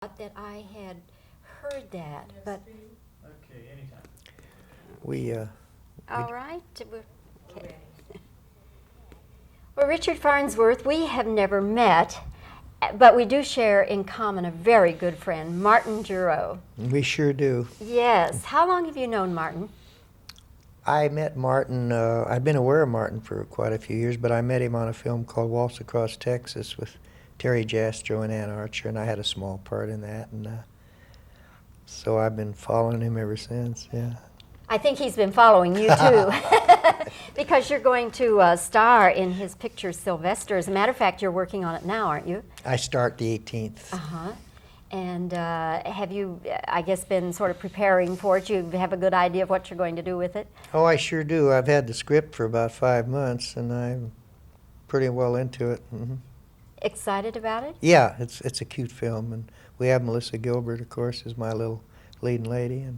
That I had heard that, but Okay, anytime. all right. Okay. Well, Richard Farnsworth, we have never met, but we do share in common a very good friend, Martin Giroux. We sure do. Yes. How long have you known Martin? I met Martin, I'd been aware of Martin for quite a few years, but I met him on a film called Waltz Across Texas with Terry Jastrow and Ann Archer, and I had a small part in that, and so I've been following him ever since, yeah. I think he's been following you too, because you're going to star in his picture Sylvester. As a matter of fact, you're working on it now, aren't you? I start the 18th. Uh-huh. And have you, I guess, been sort of preparing for it? You have a good idea of what you're going to do with it? Oh, I sure do. I've had the script for about 5 months, and I'm pretty well into it. Mm-hmm. Excited about it? Yeah, it's a cute film, and we have Melissa Gilbert, of course, as my little leading lady, and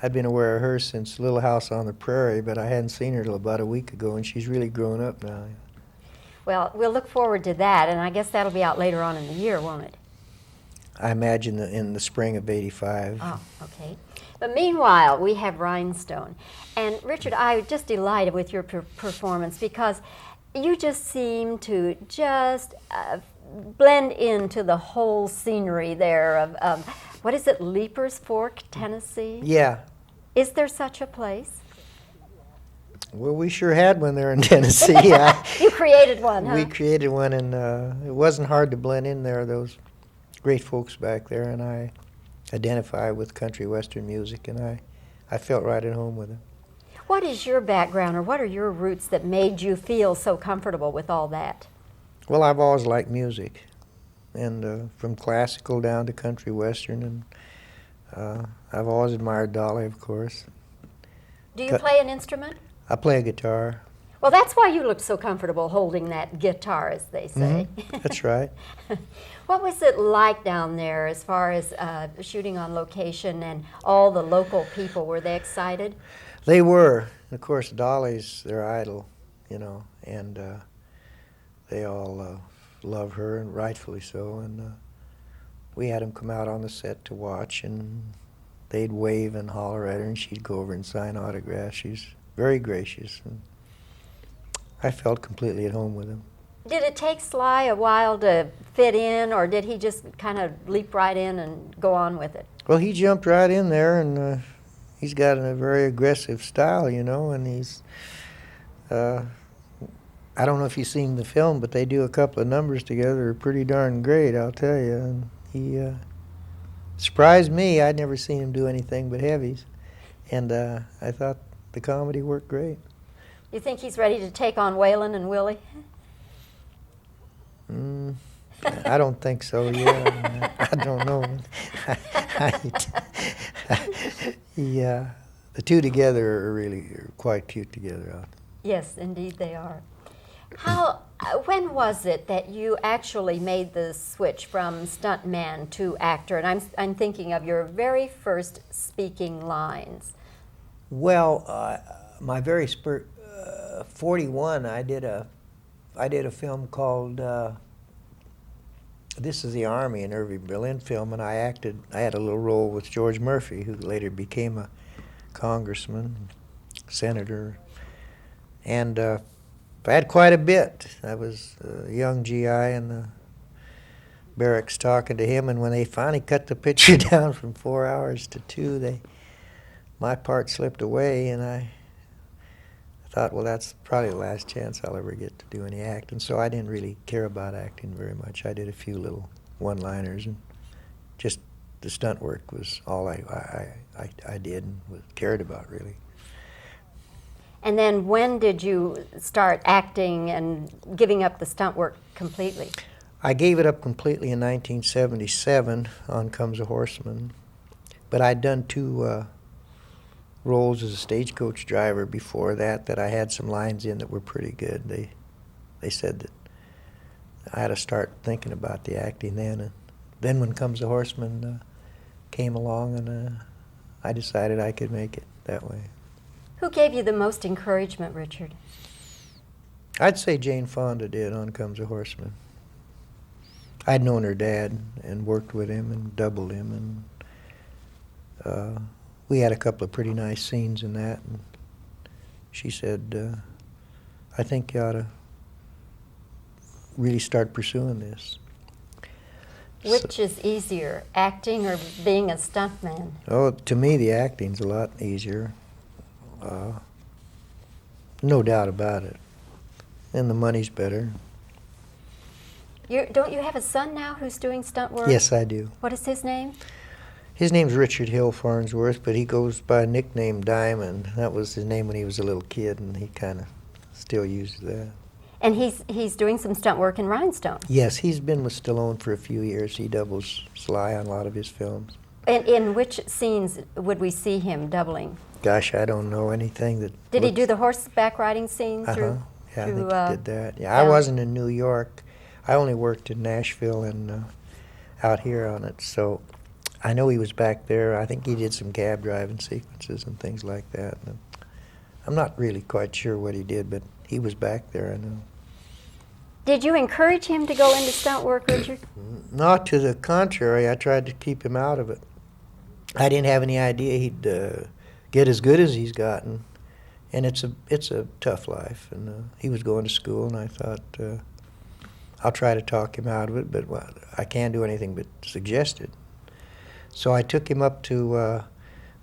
I'd been aware of her since Little House on the Prairie, but I hadn't seen her till about a week ago, and she's really grown up now. Well, we'll look forward to that, and I guess that'll be out later on in the year, won't it? I imagine in the spring of '85. Oh, okay. But meanwhile, we have Rhinestone. And Richard, I was just delighted with your performance because you just seem to just blend into the whole scenery there of what is it, Leapers Fork, Tennessee? Yeah. Is there such a place? Well, we sure had one there in Tennessee. You created one, huh? We created one, and it wasn't hard to blend in there. Those great folks back there, and I identify with country western music, and I felt right at home with it. What is your background, or what are your roots that made you feel so comfortable with all that? Well, I've always liked music, and from classical down to country western, and I've always admired Dolly, of course. Do you play an instrument? I play a guitar. Well, that's why you look so comfortable holding that guitar, as they say. Mm-hmm. That's right. What was it like down there as far as shooting on location and all the local people? Were they excited? They were. Of course, Dolly's their idol, you know, and they all love her, and rightfully so. And we had them come out on the set to watch, and they'd wave and holler at her, and she'd go over and sign autographs. She's very gracious, and I felt completely at home with him. Did it take Sly a while to fit in, or did he just kind of leap right in and go on with it? Well, he jumped right in there, and he's got a very aggressive style, you know, and he's, I don't know if you've seen the film, but they do a couple of numbers together that are pretty darn great, I'll tell you. And he surprised me. I'd never seen him do anything but heavies, and I thought the comedy worked great. You think he's ready to take on Waylon and Willie? I don't think so. Yeah, I don't know. Yeah, the two together are really quite cute together. Yes, indeed they are. When was it that you actually made the switch from stuntman to actor? And I'm thinking of your very first speaking lines. Well, my very 41, I did a film called This Is the Army, an Irving Berlin film, and I had a little role with George Murphy, who later became a congressman, senator, and I had quite a bit. I was a young GI in the barracks talking to him, and when they finally cut the picture down from 4 hours to 2, my part slipped away, and I thought, well, that's probably the last chance I'll ever get to do any acting. So I didn't really care about acting very much. I did a few little one-liners, and just the stunt work was all I did and cared about, really. And then when did you start acting and giving up the stunt work completely? I gave it up completely in 1977 on Comes a Horseman, but I'd done 2 roles as a stagecoach driver before that I had some lines in that were pretty good. They said that I had to start thinking about the acting then. And then when Comes a Horseman came along, and I decided I could make it that way. Who gave you the most encouragement, Richard? I'd say Jane Fonda did on Comes a Horseman. I'd known her dad and worked with him and doubled him, and we had a couple of pretty nice scenes in that. And she said, I think you ought to really start pursuing this. Which is easier, acting or being a stuntman? Oh, to me, the acting's a lot easier. No doubt about it. And the money's better. Don't you have a son now who's doing stunt work? Yes, I do. What is his name? His name's Richard Hill Farnsworth, but he goes by a nickname Diamond. That was his name when he was a little kid, and he kind of still uses that. And he's doing some stunt work in Rhinestone. Yes, he's been with Stallone for a few years. He doubles Sly on a lot of his films. And in which scenes would we see him doubling? Gosh, I don't know anything that... Did he do the horseback riding scene Yeah, through, I think he did that. Yeah, I down- wasn't in New York. I only worked in Nashville and out here on it, so I know he was back there. I think he did some cab driving sequences and things like that. And I'm not really quite sure what he did, but he was back there, I know. Did you encourage him to go into stunt work, Richard? Not to the contrary, I tried to keep him out of it. I didn't have any idea he'd get as good as he's gotten, and it's a tough life. And he was going to school, and I thought I'll try to talk him out of it, but well, I can't do anything but suggest it. So I took him up to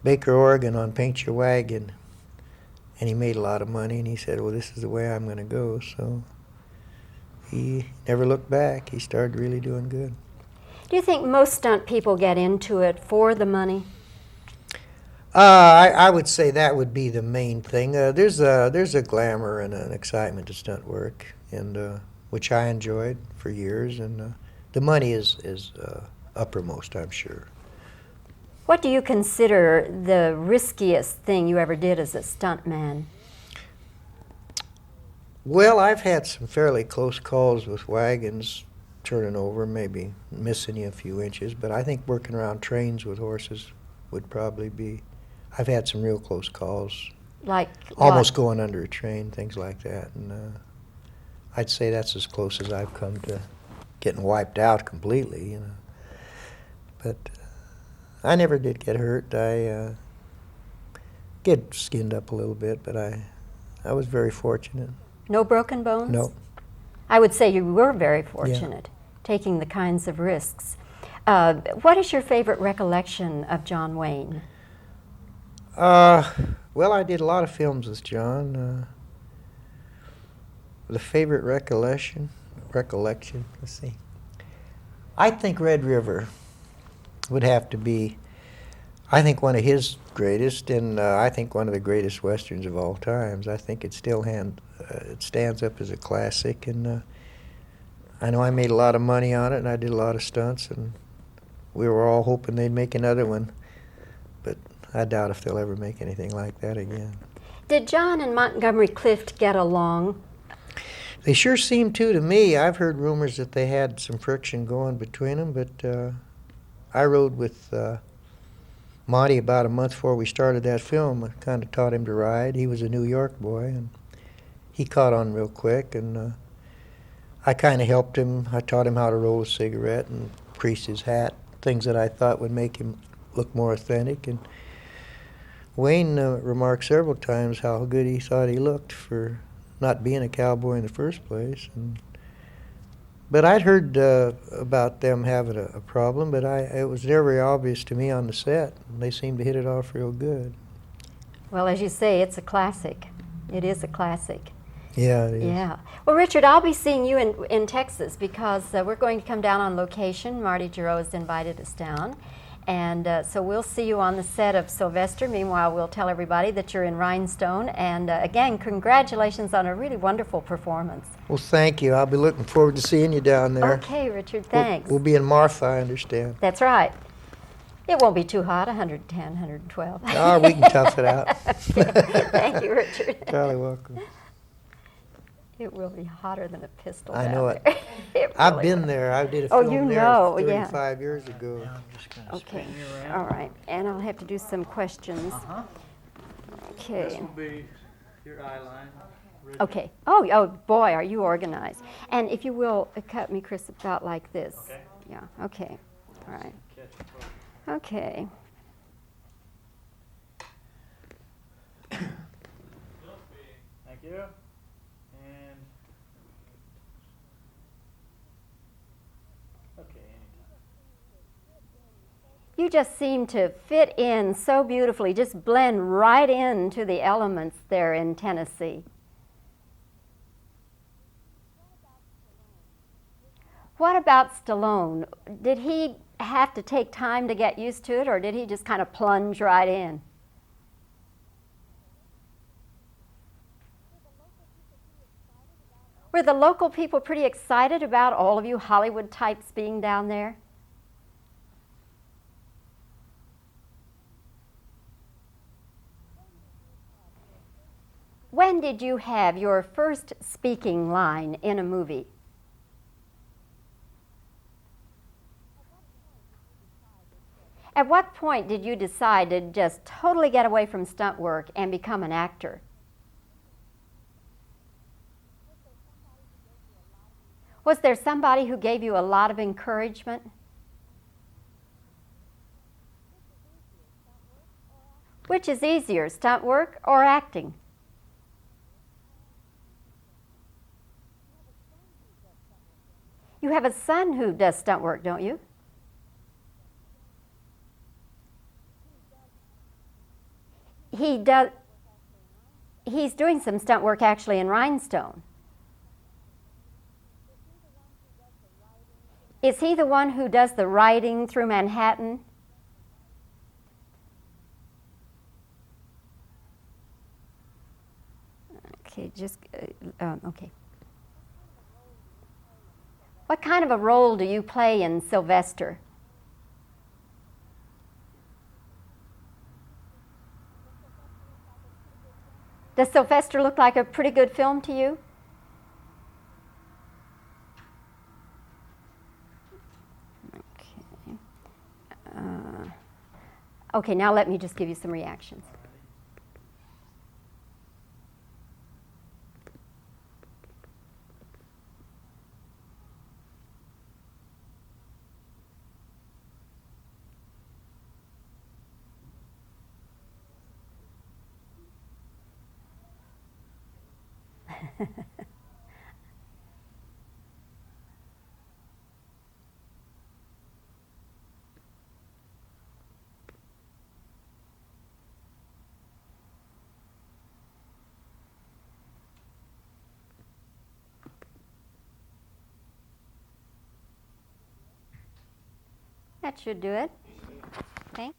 Baker, Oregon on Paint Your Wagon, and he made a lot of money, and he said, well, this is the way I'm going to go. So he never looked back. He started really doing good. Do you think most stunt people get into it for the money? I would say that would be the main thing. There's a glamour and an excitement to stunt work, and which I enjoyed for years, and the money is uppermost, I'm sure. What do you consider the riskiest thing you ever did as a stuntman? Well, I've had some fairly close calls with wagons turning over, maybe missing you a few inches, but I think working around trains with horses would probably be... I've had some real close calls. Like almost what? going under a train, things like that. And I'd say that's as close as I've come to getting wiped out completely, you know. But I never did get hurt. I get skinned up a little bit, but I was very fortunate. No broken bones? No. I would say you were very fortunate, taking the kinds of risks. What is your favorite recollection of John Wayne? Well, I did a lot of films with John. The favorite recollection, let's see. I think Red River would have to be, I think, one of his greatest, and I think one of the greatest westerns of all times. I think it still it stands up as a classic, and I know I made a lot of money on it, and I did a lot of stunts, and we were all hoping they'd make another one, but I doubt if they'll ever make anything like that again. Did John and Montgomery Clift get along? They sure seem to me. I've heard rumors that they had some friction going between them, but I rode with Monty about a month before we started that film. I kind of taught him to ride. He was a New York boy, and he caught on real quick, and I kind of helped him. I taught him how to roll a cigarette and crease his hat, things that I thought would make him look more authentic. And Wayne remarked several times how good he thought he looked for not being a cowboy in the first place. But I'd heard about them having a problem, but it was never obvious to me on the set. They seemed to hit it off real good. Well, as you say, it's a classic. It is a classic. Yeah, it is. Yeah. Well, Richard, I'll be seeing you in Texas because we're going to come down on location. Marty Giroux has invited us down. And so we'll see you on the set of Sylvester. Meanwhile, we'll tell everybody that you're in Rhinestone. And again, congratulations on a really wonderful performance. Well, thank you. I'll be looking forward to seeing you down there. Okay, Richard, thanks. We'll be in Martha, I understand. That's right. It won't be too hot, 110, 112. Oh, we can tough it out. Okay. Thank you, Richard. You're welcome. It will be hotter than a pistol. I down know it. there. It I've really been will. there. I did a Oh, film you there know, yeah. 35 years ago. Now I'm just gonna Okay, spin you around. all right. And I'll have to do some questions. Uh-huh. Okay. This will be your eye line. Okay. Oh, boy, are you organized. And if you will, cut me, Chris, about like this. Okay. Yeah, okay. All right. Okay. Thank you. And okay, anytime. You just seem to fit in so beautifully, just blend right into the elements there in Tennessee. What about Stallone? Did he have to take time to get used to it, or did he just kind of plunge right in? Were the local people pretty excited about all of you Hollywood types being down there? When did you have your first speaking line in a movie? At what point did you decide to just totally get away from stunt work and become an actor? Was there somebody who gave you a lot of encouragement? Which is easier, stunt work or acting? You have a son who does stunt work, don't you? He does. He's doing some stunt work actually in Rhinestone. Is he the one who does the riding through Manhattan? Okay, okay. What kind of a role do you play in Sylvester? Does Sylvester look like a pretty good film to you? Okay. Okay, now let me just give you some reactions. That should do it. Thank